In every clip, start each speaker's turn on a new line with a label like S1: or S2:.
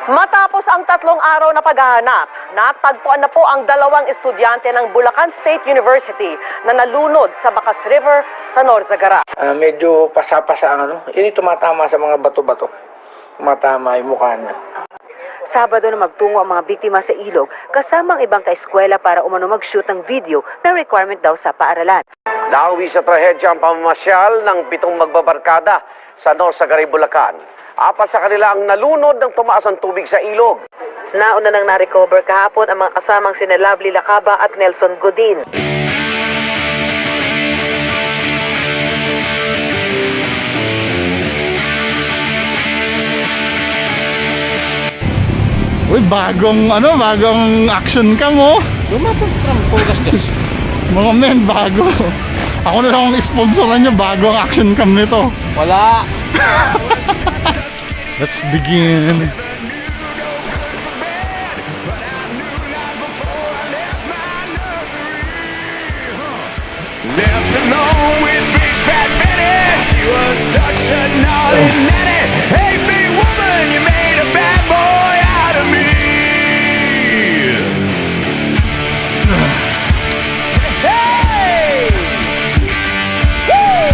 S1: Matapos ang 3 araw na paghahanap, natagpuan na po ang 2 estudyante ng Bulacan State University na nalunod sa Bacas River sa Norzagara.
S2: Medyo pasa-pasa ang Yun tumatama sa mga bato-bato. Tumatama yung mukha niya.
S3: Sabado na magtungo ang mga biktima sa ilog kasama ang ibang kaeskwela para umano mag-shoot ng video na requirement daw sa paaralan.
S4: Nauwi sa trahedya ang pamamasyal ng 7 magbabarkada sa Norzagara, Bulacan. 4 sa kanila ang nalunod ng tumaas ang tubig sa ilog.
S3: Nauna nang na-recover kahapon ang mga kasamang sina Lovely Lacaba at Nelson Godin.
S5: Uy, bagong action cam oh.
S2: Lumatong trampo, gasgas.
S5: Mga men, bago. Ako na lang ang sponsoran nyo, bago ang action cam nito.
S2: Wala.
S5: Let's begin.
S6: Left alone with big fat Fanny. She was such a naughty nanny. Hey, big woman, you made a bad boy out of me. Hey! Woo!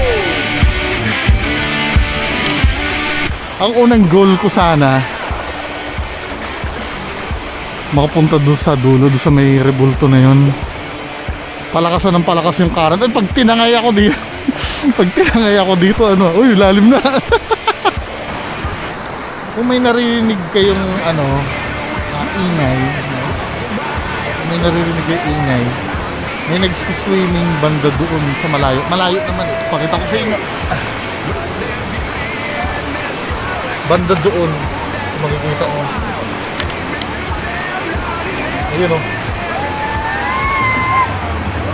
S5: Ang unang goal ko sana makapunta doon sa dulo, doon sa may rebulto na yun. Palakasan ng palakas yung current. Ay, pag tinangay ako dito uy, lalim na. Kung may naririnig kayong ingay, may naririnig kayong ingay, may nagsiswimming banda doon sa malayo naman eh. Pakita ko sa inyo, banda doon makikita mo. Ayun oh.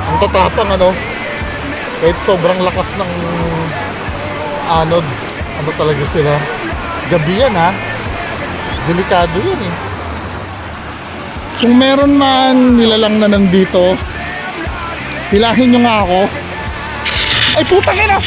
S5: Ang tatapang kahit sobrang lakas ng anod, talaga sila. Gabi yan ha, delikado yan eh. Kung meron man nilalang na nandito, hilahin nyo nga ako. Ay putang ina!